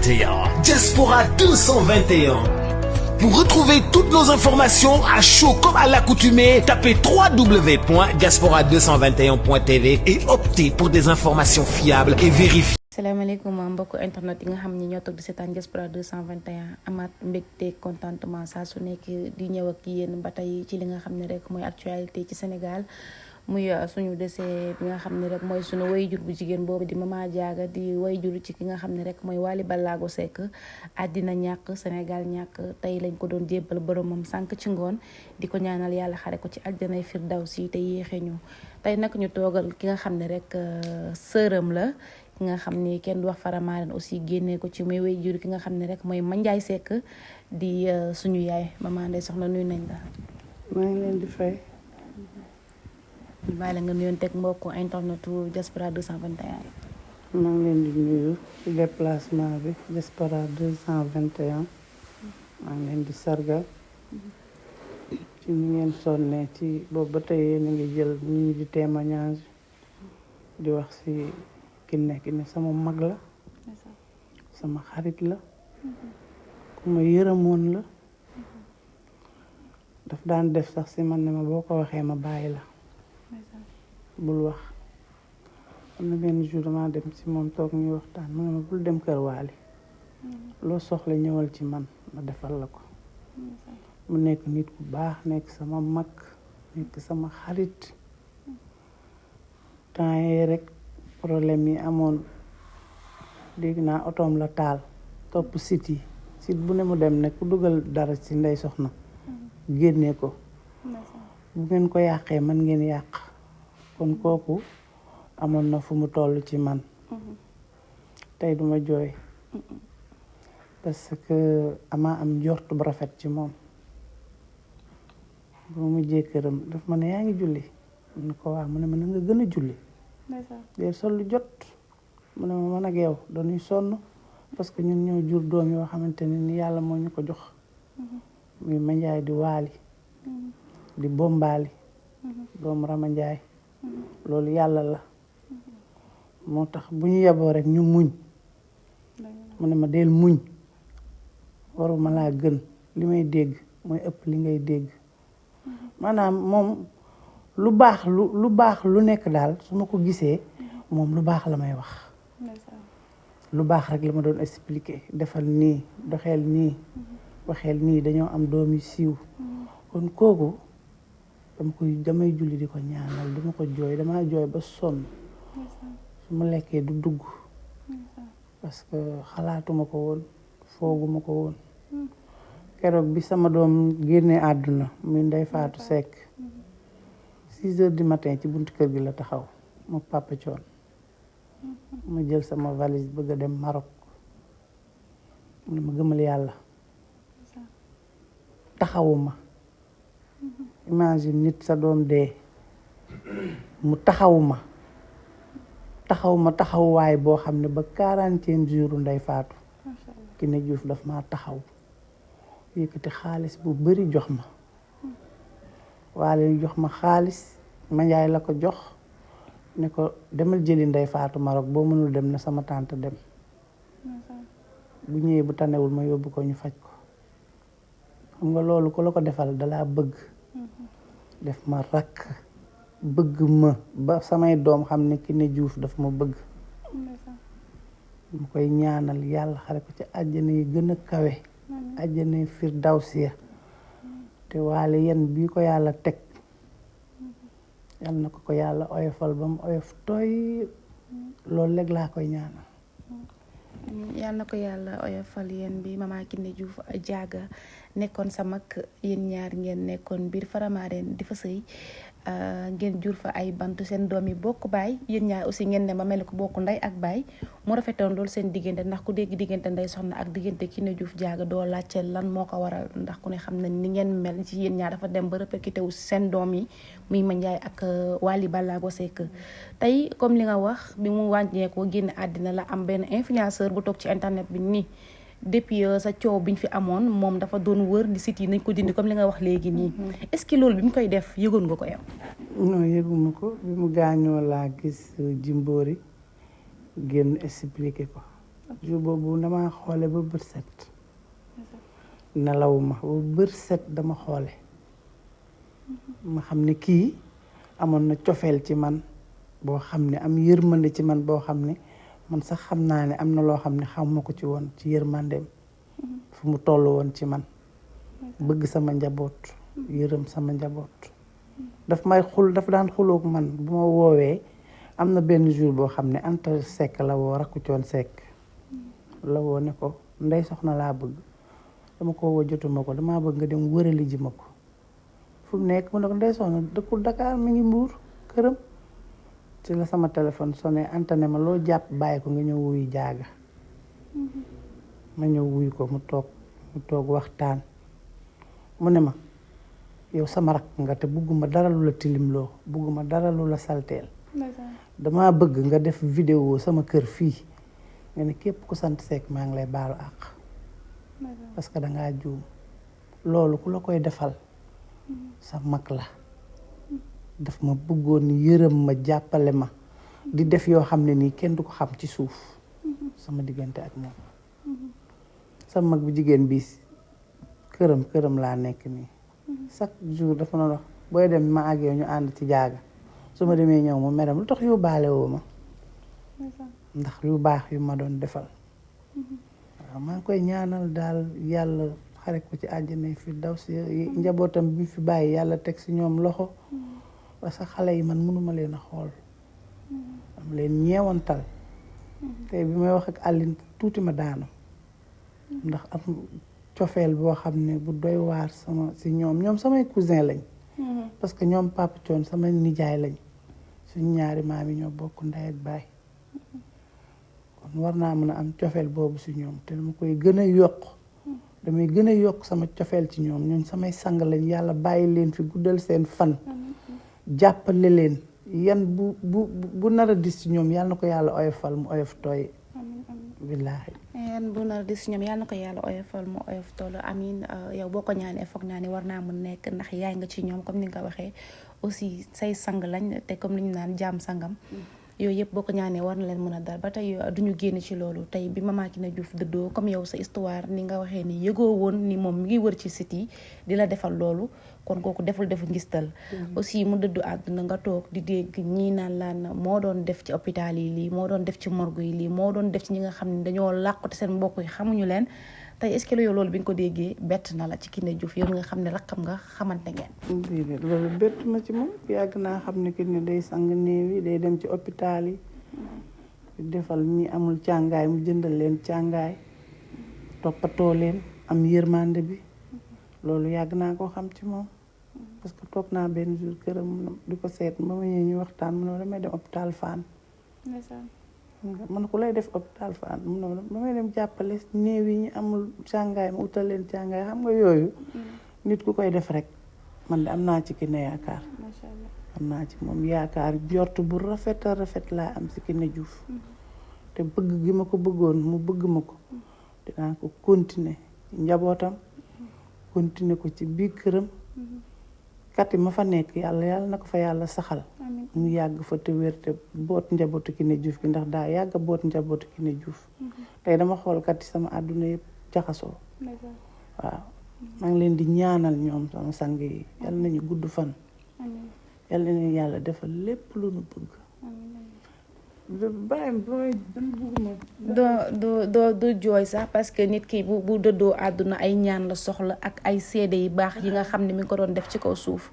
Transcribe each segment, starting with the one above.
221. Diaspora 221. Pour retrouver toutes nos informations à chaud comme à l'accoutumée, tapez www.diaspora221.tv et optez pour des informations fiables et vérifiées. salaamaaleykum mbokk internet yi nga xam ni ñoo toog di seetaan Diaspora 221 amaat mbégte contentement saa su nekk di ñëw ak yéen ba tey ci li nga xam ne rek mooy actualité ci Sénégal muy suñu décès bi nga xam ne rek mooy suñu wayjur bu jigéen boobu di Mama Diaga di wayjur ci ki nga xam ne rek mooy Wally Ballago Seck àddina ñàkk Sénégal ñàkk tey lañ ko doon jébbal boromam sànq ci ngoon di ko ñaanal yàlla xare ko ci àjjanay firdawsi te yéexe ñu tey nag ñu toogal ki nga xam ne rek sërëm la ki nga xam ni kenn du wax Faramareen aussi génnee ko ci muy wayjur ki nga xam ne rek mooy Mandiaye Seck di suñu yaay Mama Ndeye Soxna nuyu nañ la. maa ngi leen di fay. bàyyi la nga nuyoon teg mbokku internetu Diaspora 221. maa ngi leen di nuyu ci déplacement bi Diaspora 221. maa ngi leen di sargal. ci ni ngeen sonne ci boobu ba tey yéen a ngi jël ñi di témoignage di wax ci Kiné sama mag la. sama xarit la. ku ma yërëmoon la. daf daan def sax ci man ne ma boo ko waxee ma bàyyi la. bul wax am na benn jour dama dem ci moom toog ñuy waxtaan mu ne ma bul dem kër Wally loo soxla ñëwal ci man ma defal la ko. mu nekk nit ku baax nekk sama mag nekk sama xarit temps yii rek problème yi amoon dégg naa otoom la taal topp site yi site bu ne mu dem ne ku dugal dara ci Ndeye Soxna génne ko bu ngeen ko yàqee man ngeen yàq kon kooku amoon na fu mu toll ci man tey duma jooy parce que ama am njort bu rafet ci moom bu mu mujjee këram daf ma ne yaa ngi julli mu ne ko waaw mu ne ma na nga gën a julli dee sol lu jot mu ne ma man ak yow dañuy sonn parce que ñun ñoo jur doom yoo xamante ne ni yàlla moo ñu ko jox muy Mandiaye di Wally di Bombali doomu Rama Ndiaye loolu yàlla la moo tax bu ñu yeboo rek ñu muñ mu ne ma del muñ waruma laa gën li may dégg mooy ëpp li ngay dégg maanaam moom lu baax lu nekk daal su ma ko gisee moom lu baax la may wax lu baax rek la ma doon expliquer defal nii doxeel nii waxeel nii dañoo am doom yu siiw kon kooku damay julli di ko ñaanal dama ko jooy dama jooy ba sonn su ma lekkee du dugg parce que xalaatuma ko woon fooguma ko woon keroog bi sama doom génnee àdduna muy Ndeye Fatou Seck 6 heures du matin ci buntu kër gi la taxaw ma Papa Thione ma jël sama valise bëgg a dem Maroc mu ne ma gëmal yàlla taxawuma imagine nit sa doom dee mu taxawuma taxawuwaay boo xam ne ba 40e jour Ndeye Fatou Kiné Diouf daf maa taxaw yëkkati xaalis bu bari jox ma Wally jox ma xaalis Mandiaye la ko jox ne ko demal jëli Ndeye Fatou Maroc boo mënul dem na sama tante dem bu ñëwee bu tanewul ma yóbbu ko ñu faj ko xam nga loolu ku la ko defal dalaa bëgg def ma rakk bëgg ma ba samay doom xam ne Kiné Diouf daf ma bëgg mu koy ñaanal yàlla xare ko ci àjjana yi gën a kawe àjjana yi firdawsi te Wally yen bii ko yàlla teg yàlla na ko yàlla oyofal ba mu oyof tooy loolu léegi laa koy ñaanal yàlla na ko yàlla oyofal yéen bi Mama Kiné Diouf Diaga nekkoon sa mag yéen ñaar ngeen nekkoon biir Faramareen di fa sëy ngeen jur fa ay bant seen doom yi bokk baay yéen ñaar aussi ngeen ne ma mel ko bokk ndey ak baay mu rafetoon loolu seen diggante ndax ku dégg diggante Ndeye Soxna ak diggante Kiné Diouf Diaga doo laajte lan moo ko waral ndax ku ne xam nañ ni ngeen mel ci yéen ñaar dafa dem ba répercuté wu seen doom yi muy Mandiaye ak Wally Ballago Seck tey comme li nga wax bi mu wàññeekoo génn àddina la am benn influenceur bu toog ci internet bi nii depuis sa coow biñ fi amoon moom dafa doon wër di site yi nañ ko dindi comme li nga wax léegi nii est-ce que loolu bi mu koy def yëgoon nga ko yow non yëguma ko bi mu gaañoo laa gis Jimbori génn expliqué ko jour boobu dama xoole ba bët set nelawuma ba bët set dama xoole ma xam ne kii amoon na cofeel ci man boo xam ne am yërmande ci man boo xam ne man sax xam naa ne am na loo xam ne xamuma ko ci woon ci yërmandeem fu mu toll woon ci man bëgg sama njaboot yërëm sama njaboot daf daan xuloog man bu ma woowee am na benn jour boo xam ne Anta Seck la woo rakku coon Seck la woo ne ko ndey soxna laa bëgg dama ko woo jotuma ko damaa bëgg nga dem wërali ji ma ko fu mu nekk mu ne ko ndey soxna dëkkul Dakar mi ngi Mbuur këram ci la sama téléphone sonné Anta ne ma loo jàpp bàyyi ko nga ñëw wuyu jaaga ma ñëw wuyu ko mu toog waxtaan mu ne ma yow sama rakk nga te bugguma dara lu la tilimloo bugguma dara lu la salteel dama bëgg nga def vidéo sama kër fii nga ne képp ku sant Seck maa ngi lay baalu àq parce que dangaa juum loolu ku la koy defal sa mag la daf ma bëggoon yërëm ma jàppale ma di def yoo xam ne nii kenn du ko xam ci suuf sama diggante ak moom sama mag bu jigéen bi këram laa nekk nii chaque jour dafa doon wax booy dem ma ak yow ñu ànd ci jaaga su ma demee ñëw mu meram lu tax yu baale woo ma ndax yu baax yu ma doon defal waaw maa ngi koy ñaanal daal yàlla xare ko ci àjjana fi daw si njabootam bi fi bàyyi yàlla teg si ñoom loxo parce que xale yi man mënuma leen a xool am leen ñeewantal tey bi may wax ak Aline tuuti ma daanu ndax am cofeel boo xam ne bu doy waar si ñoom samay cousin lañ parce que ñoom Papa Thione sama nijaay lañ suñu ñaari maam yi ñoo bokk ndey ak baay kon war naa mën a am cofeel boobu si ñoom te dama koy gën a yokk damay gën a yokk sama cofeel ci ñoom ñooñ samay sang lañ yàlla bàyyi leen fi guddal seen fan jàppale leen yan bu nar a dis ci ñoom yàlla na ko yàlla oyofal mu oyof tooy billaahi yan bu nar a dis ci ñoom yàlla na ko yàlla oyofal mu oyof tooy amiin yow boo ko ñaanee foog naa ne war naa mën nekk ndax yaay nga ci ñoom comme ni nga ko waxee aussi say sang lañ te comme li ñu naan jaam sangam yooyu yëpp boo ko ñaanee war na leen mën a dal ba tey duñu génn ci loolu tey bi Mama Kiné Diouf dëddoo comme yow sa histoire ni nga waxee ni yëgoo woon ni moom mi ngi wër ci site yi di la defal loolu kon kooku defu ngistal aussi mu dëddu àdduna nga toog di dégg ñii naan laan moo doon def ci hôpital yi lii moo doon def ci morgue yi lii moo doon def ci ñi nga xam ne dañoo làqute seen mbokk yi xamuñu leen tey est-ce que yow loolu bi nga ko déggee bett na la ci Kiné Diouf yow nga xam ne rakkam nga xamante ngeen. déedéet loolu bett ma ci moom yàgg naa xam ne Kiné day sang néew yi day dem ci hôpital yi defal ñi amul càngaay mu jëndal leen càngaay toppatoo leen am yërmande bi loolu yàgg naa koo xam ci moom parce que toog naa benn jour këram di ko seet ba ma ñëwee ñu waxtaan mu ne damay dem hôpital Fann. man ku lay def hôpital Fann mu ne damay dem jàppale néew yi ñu amul càngaay ma utal leen càngaay xam nga yooyu nit ku koy def rek man de am naa ci Kiné yaakaar am naa ci moom yaakaar njort bu rafet a rafet laa am ci Kiné Diouf te bëgg gi ma ko bëggoon mu bëgg ma ko dinaa ko continuer njabootam continuer ko ci biir këram kat yi ma fa nekk yàlla na ko fa yàlla saxal mu yàgg fa te wér te boot njabootu Kiné Diouf gi ndax daa yàgg boot njabootu Kiné Diouf tey dama xool kat yi sama àdduna yëpp jaxasoo waaw maa ngi leen di ñaanal ñoom sama sang yi yàlla nañu gudd fan yàlla nañu yàlla defal lépp lu nu bëgg doo jooy sax parce que nit ki bu dëddoo àdduna ay ñaan la soxla ak ay seede yu baax yi nga xam ne mi ngi ko doon def ci kaw suuf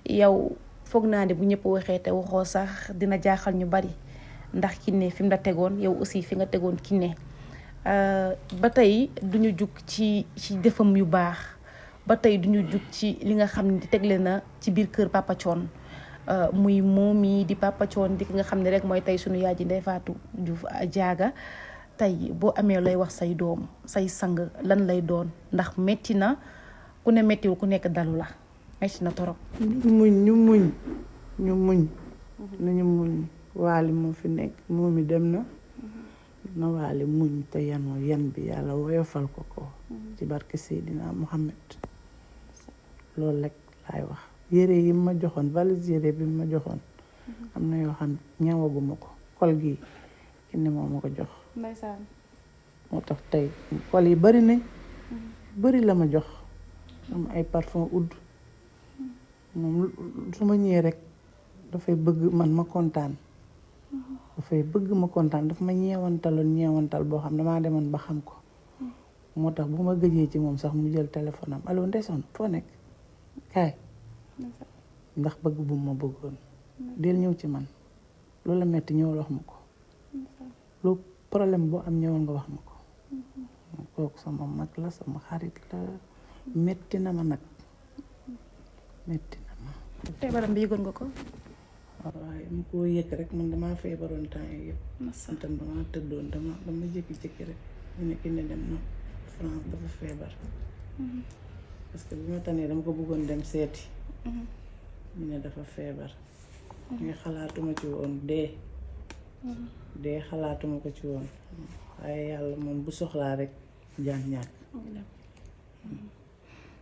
yow foog naa ne bu ñëpp waxee te waxoo sax dina jaaxal ñu bari ndax Kiné fi mu la tegoon yow aussi fi nga tegoon Kiné ba tey duñu jug ci defam yu baax ba tey duñu jug ci li nga xam ne tegle na ci biir kër Papa Thione muy moom yi di Papa Thione di ki nga xam ne rek mooy tey sunu yaay ji Ndeye Fatou Diouf jaaga tey boo amee lay wax say doom say sang lan lay doon ndax metti na ku ne mettiwul ku nekk dalu la metti na torop ñu muñ nañu muñ waali moo fi nekk moom mi dem na waali muñ te yanoo yan bi yàlla woyofal ko ci barke Seydina Muhammad loolu rek laay wax yére yi ma joxoon valise yére bi ma joxoon am na yoo xam ñawaguma ko kol gi Kiné moo ma ko jox ndeysaan moo tax tey xol yi bari nañ bari la ma jox am ay parfum oud moom su ma ñëwee rek dafay bëgg man ma kontaan dafay bëgg ma kontaan daf ma ñeewantal boo xam damaa demoon ba xam ko moo tax bu ma gëjee ci moom sax mu jël téléphone am allo ndeysaan foo nekk kaay ndax bëgg bu ma bëggoon del ñëw ci man loolu la metti ñëwal wax ma ko lu problème boo am ñëwal nga wax ma ko kooku sama mag la sama xarit la metti na ma nag metti na ma feebaram bi yëgoon nga ko waaye mu ko yëg rek man damaa feebaroon temps yi yëpp santam damaa tëddoon dama jékki-jékki rek ñu ne ki ne dem na France dafa feebar parce que bi ma tanee dama ko bëggoon dem seeti ñu ne dafa feebar nga xalaatuma ci woon dee xalaatuma ko ci woon waaye yàlla moom bu soxlaa rek jaam ñàkk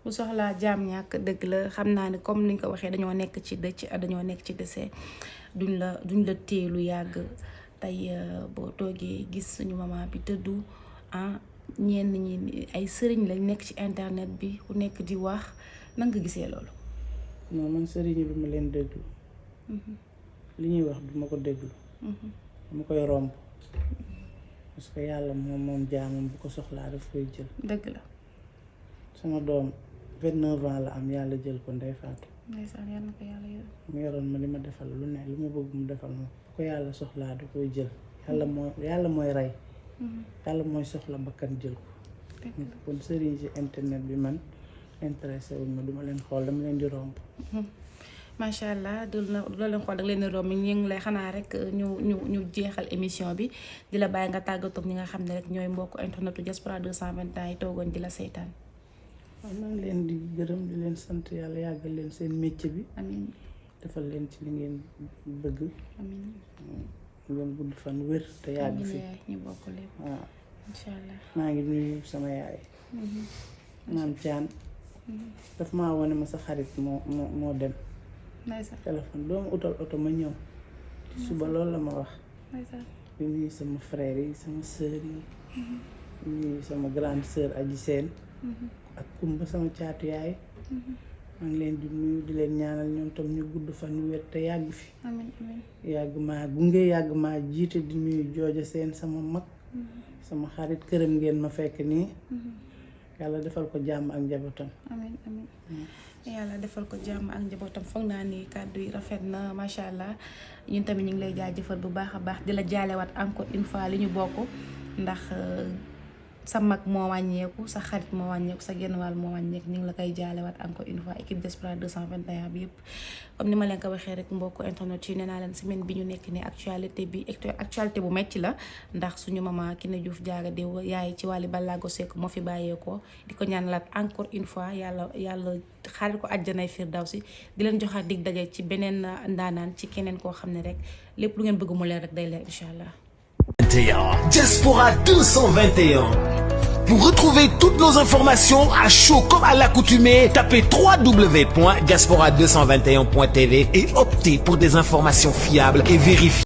bu soxlaa jaam ñàkk dëgg la xam naa ne comme ni nga ko waxee dañoo nekk ci dëcc dañoo nekk ci décès duñ la téye lu yàgg tey boo toogee gis suñu maman bi tëddu ñenn ñi ay sëriñ lañ nekk ci internet bi ku nekk di wax nan nga gisee loolu. non man sëriñ yi duma leen déglu li ñuy wax duma ko déglu dama koy romb parce que yàlla moom jaamam bu ko soxlaa daf koy jël. dëgg la. sama doom 29 ans la am yàlla jël ko Ndeye Fatou. ndeysaan yàlla na ko yàlla yor. mu yoroon ma li ma defal lu ne li ma bëgg mu defal ma bu ko yàlla soxlaa da koy jël yàlla mooy rey. yàlla mooy soxla bakkan jël ko. kon sëriñ ci internet bi man intéressé wuñ ma duma leen xool dama leen di romb. macha allah doo leen xool ak leen di romb ñu ngi lay xanaa rek ñu jeexal émission bi di la bàyyi nga tàggatoo ak ñi nga xam ne rek ñooy mbokk internetu Diaspora 221 yi toogoon di la seytaan. waaw maa ngi leen di gërëm di leen sant yàlla yàggal leen seen métier bi. amiin defal leen ci li ngeen bëgg. amiin. ngeen gudd fan wér te yàgg fi ñu bokk lépp. waaw incha allah maa ngi nuyu sama yaay. maam Thian. daf maa wane ma sa xarit moo dem. ndeysaan téléphone doo ma utal oto ma ñëw. ci suba loolu la ma wax. ndeysaan di nuyu sama frère yi sama sœur yi. di nuyu sama grande sœur Aji Seen. ak Kumba sama caatu yaay. maa ngi leen di nuyu di leen ñaanal ñoom tam ñu gudd fan ñu wér te yàgg fi. amiin amiin. yàgg maa gunge yàgg maa jiite di nuyu jooja seen sama mag. sama xarit këram ngeen ma fekk nii. yàlla defal ko jàmm ak njabootam. amiin amiin. yàlla defal ko jàmm ak njabootam foog naa ni kàddu yi rafet na macha allah ñun tamit ñu ngi lay jaajëfal bu baax a baax di la jaalewaat encore une fois li ñu bokk ndax. sa mag moo wàññeeku sa xarit moo wàññeeku sa genn wàll moo wàññeeku ñu ngi la koy jaalewaat encore une fois équipe Diaspora 221 bi yëpp comme ni ma leen ko waxee rek mbokku internet yi nee naa leen semaine bi ñu nekk ni actualité bu metti la ndax suñu maman Kiné Diouf Diaga di yaay ci Wally Ballago Seck moo fi bàyyeekoo di ko ñaanalaat encore une fois yàlla xaaral ko àjjanay firdawsi di leen joxaat dig daje ci beneen ndaanaan ci keneen koo xam ne rek lépp lu ngeen bëgg mu leer rek day leer incha allah. Diaspora 221. Pour retrouver toutes nos informations à chaud comme à l'accoutumée, tapez www.diaspora221.tv et optez pour des informations fiables et vérifiées.